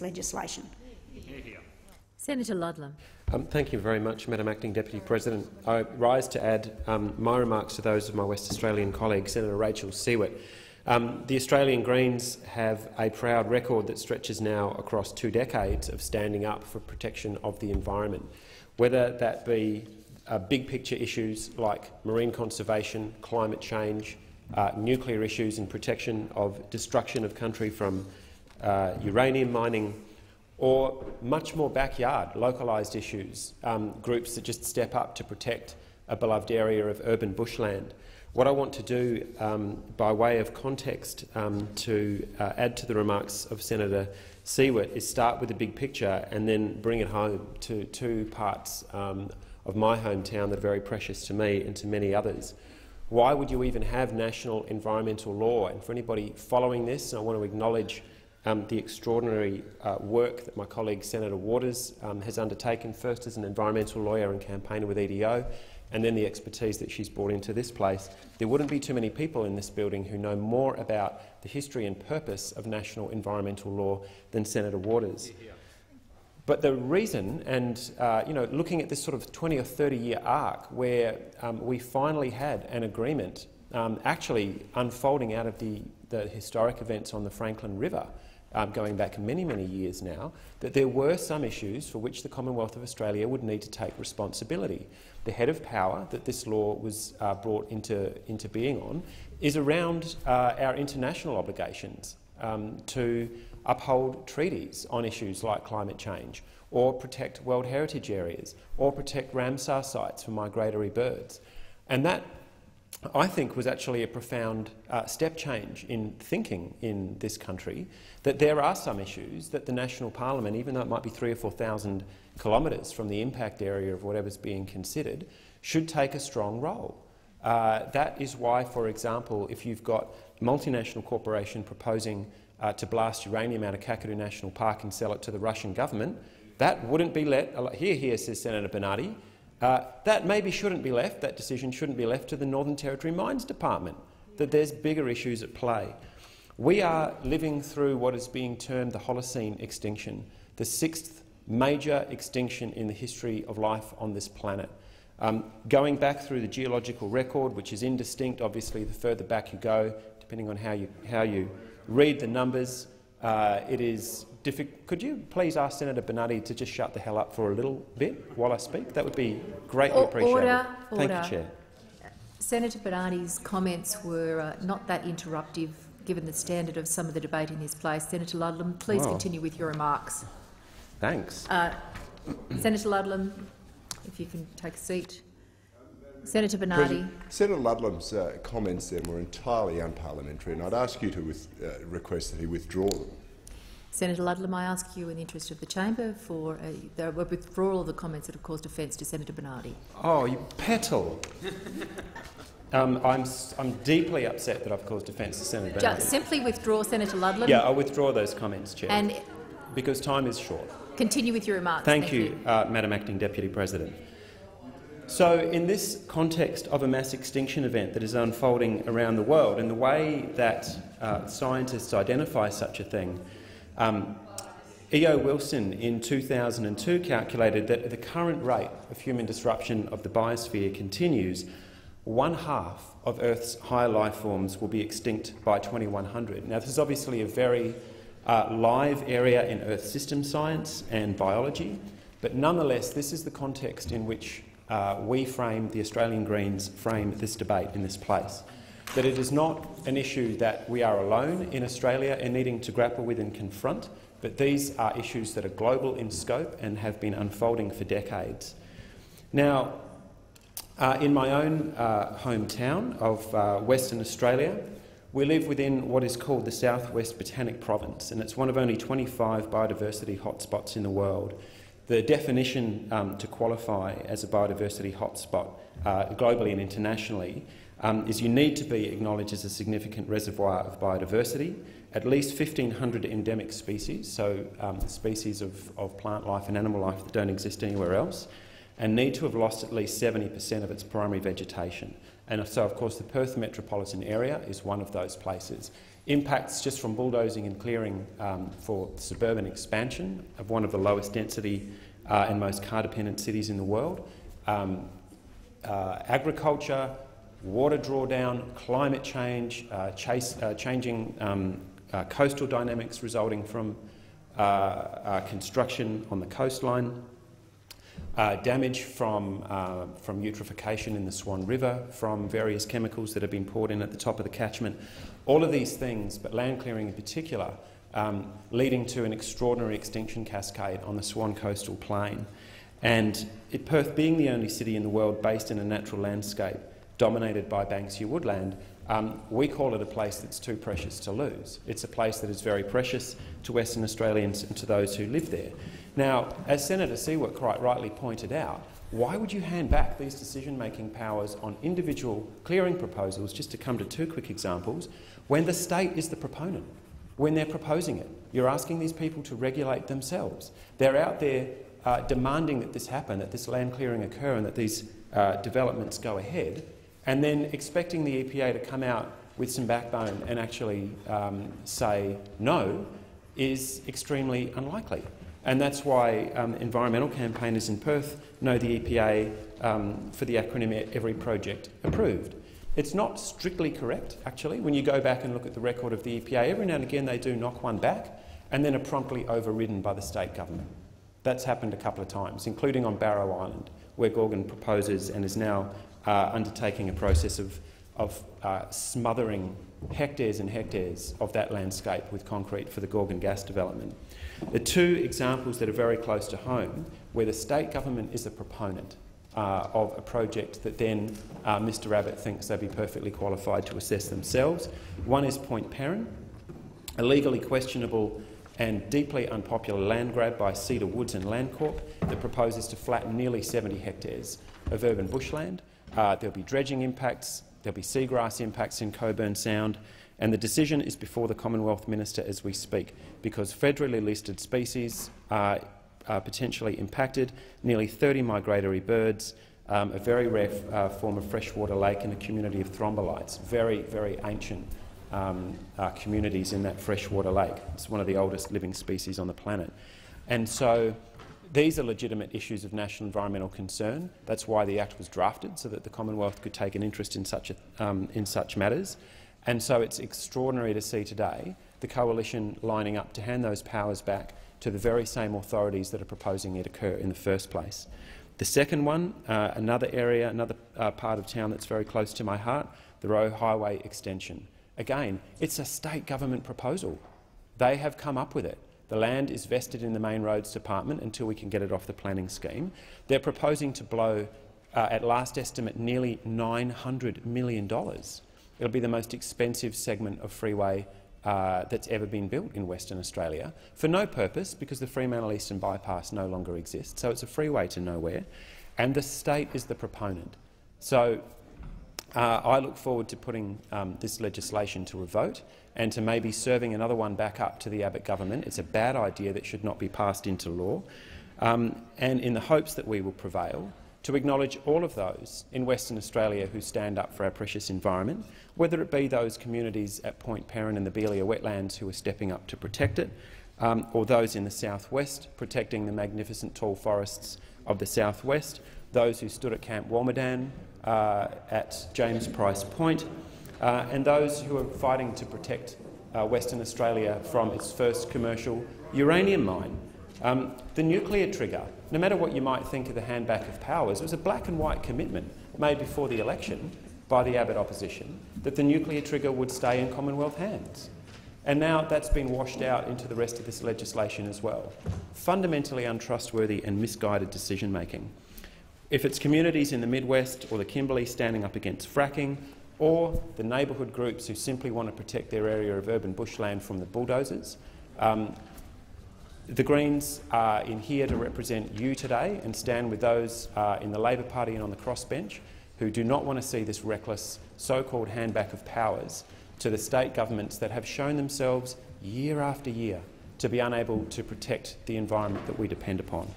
legislation. Senator Ludlam. Thank you very much, Madam Acting Deputy President. I rise to add my remarks to those of my West Australian colleague, Senator Rachel Siewert. The Australian Greens have a proud record that stretches now across 2 decades of standing up for protection of the environment, whether that be big picture issues like marine conservation, climate change, nuclear issues and protection of destruction of country from uranium mining, or much more backyard, localised issues, groups that just step up to protect a beloved area of urban bushland. What I want to do, by way of context, to add to the remarks of Senator Siewert, is start with the big picture and then bring it home to 2 parts of my hometown that are very precious to me and to many others. Why would you even have national environmental law? And for anybody following this, I want to acknowledge the extraordinary work that my colleague Senator Waters has undertaken, first as an environmental lawyer and campaigner with EDO, and then the expertise that she's brought into this place. There wouldn't be too many people in this building who know more about the history and purpose of national environmental law than Senator Waters. But the reason, and looking at this sort of 20 or 30-year arc where we finally had an agreement actually unfolding out of the historic events on the Franklin River, going back many, many years now, that there were some issues for which the Commonwealth of Australia would need to take responsibility. The head of power that this law was brought into being on is around our international obligations to uphold treaties on issues like climate change, or protect World Heritage areas, or protect Ramsar sites for migratory birds. And that, I think, was actually a profound step change in thinking in this country, that there are some issues that the national parliament, even though it might be 3,000 or 4,000 kilometres from the impact area of whatever's being considered, should take a strong role. That is why, for example, if you've got a multinational corporation proposing to blast uranium out of Kakadu National Park and sell it to the Russian government, that wouldn't be let— here, says Senator Bernardi. That maybe shouldn't be left, that decision shouldn't be left to the Northern Territory Mines Department, that there's bigger issues at play. We are living through what is being termed the Holocene extinction, the 6th major extinction in the history of life on this planet. Going back through the geological record, which is indistinct, obviously, the further back you go, depending on how you read the numbers, it is difficult. Could you please ask Senator Bernardi to just shut the hell up for a little bit while I speak? That would be greatly appreciated. Order. Thank you, Chair. Senator Bernardi's comments were not that interruptive, given the standard of some of the debate in this place. Senator Ludlam, please continue with your remarks. Thanks. Senator Ludlam, if you can take a seat. Senator Bernardi. Senator Ludlam's comments then were entirely unparliamentary, and I'd ask you to request that he withdraw them. Senator Ludlam, I ask you in the interest of the chamber for the withdrawal of the comments that have caused offence to Senator Bernardi. Oh, you petal! I'm deeply upset that I've caused offence to Senator Bernardi. Just simply withdraw, Senator Ludlam. Yeah, I'll withdraw those comments, Chair, and because time is short. Continue with your remarks. Thank you. Madam Acting Deputy President. So, in this context of a mass extinction event that is unfolding around the world, and the way that scientists identify such a thing, E.O. Wilson in 2002 calculated that at the current rate of human disruption of the biosphere continues, 1/2 of Earth's higher life forms will be extinct by 2100. Now, this is obviously a very live area in Earth system science and biology, but nonetheless, this is the context in which the Australian Greens frame this debate in this place. That it is not an issue that we are alone in Australia in needing to grapple with and confront, but these are issues that are global in scope and have been unfolding for decades. Now, in my own hometown of Western Australia, we live within what is called the Southwest Botanic Province, and it's one of only 25 biodiversity hotspots in the world. The definition to qualify as a biodiversity hotspot globally and internationally is you need to be acknowledged as a significant reservoir of biodiversity, at least 1,500 endemic species, so species of plant life and animal life that don't exist anywhere else, and need to have lost at least 70% of its primary vegetation. And so, of course, the Perth metropolitan area is one of those places. Impacts just from bulldozing and clearing for suburban expansion of one of the lowest density and most car-dependent cities in the world. Agriculture, water drawdown, climate change, changing coastal dynamics resulting from construction on the coastline, damage from eutrophication in the Swan River from various chemicals that have been poured in at the top of the catchment. All of these things, but land clearing in particular, leading to an extraordinary extinction cascade on the Swan coastal plain. And Perth being the only city in the world based in a natural landscape dominated by Banksia woodland, we call it a place that's too precious to lose. It's a place that is very precious to Western Australians and to those who live there. Now, as Senator Siewert quite rightly pointed out, why would you hand back these decision-making powers on individual clearing proposals, just to come to two quick examples, when the state is the proponent, when they're proposing it? You're asking these people to regulate themselves. They're out there demanding that this happen, that this land clearing occur and that these developments go ahead, and then expecting the EPA to come out with some backbone and actually say no is extremely unlikely. And that's why environmental campaigners in Perth know the EPA for the acronym Every Project Approved. It's not strictly correct, actually. When you go back and look at the record of the EPA, every now and again they do knock one back and then are promptly overridden by the state government. That's happened a couple of times, including on Barrow Island, where Gorgon proposes and is now undertaking a process of smothering hectares and hectares of that landscape with concrete for the Gorgon gas development. The two examples that are very close to home, where the state government is a proponent of a project that then Mr Abbott thinks they'd be perfectly qualified to assess themselves. One is Point Perrin, a legally questionable and deeply unpopular land grab by Cedar Woods and Landcorp that proposes to flatten nearly 70 hectares of urban bushland. There'll be dredging impacts, there'll be seagrass impacts in Coburn Sound, and the decision is before the Commonwealth Minister as we speak, because federally listed species are potentially impacted, nearly 30 migratory birds, a very rare form of freshwater lake and a community of thrombolites, very, very ancient communities in that freshwater lake. It's one of the oldest living species on the planet. And so these are legitimate issues of national environmental concern. That's why the Act was drafted, so that the Commonwealth could take an interest in such matters. And so it's extraordinary to see today the Coalition lining up to hand those powers back to the very same authorities that are proposing it occur in the first place. The second one, another area, another part of town that's very close to my heart, the Roe Highway extension. Again, it's a state government proposal. They have come up with it. The land is vested in the Main Roads Department until we can get it off the planning scheme. They're proposing to blow, at last estimate, nearly $900 million. It'll be the most expensive segment of freeway that's ever been built in Western Australia, for no purpose, because the Fremantle Eastern Bypass no longer exists, so it's a freeway to nowhere, and the state is the proponent. So I look forward to putting this legislation to a vote and to maybe serving another one back up to the Abbott government. It's a bad idea that should not be passed into law, and in the hopes that we will prevail, to acknowledge all of those in Western Australia who stand up for our precious environment, whether it be those communities at Point Perrin and the Beelia wetlands who are stepping up to protect it, or those in the southwest protecting the magnificent tall forests of the southwest, those who stood at Camp Walmerdan at James Price Point, and those who are fighting to protect Western Australia from its first commercial uranium mine. The nuclear trigger, no matter what you might think of the handback of powers, it was a black and white commitment made before the election by the Abbott opposition that the nuclear trigger would stay in Commonwealth hands. And now that's been washed out into the rest of this legislation as well. Fundamentally untrustworthy and misguided decision-making. If it's communities in the Midwest or the Kimberley standing up against fracking, or the neighbourhood groups who simply want to protect their area of urban bushland from the bulldozers, the Greens are in here to represent you today and stand with those in the Labor Party and on the crossbench who do not want to see this reckless so-called handback of powers to the state governments that have shown themselves year after year to be unable to protect the environment that we depend upon.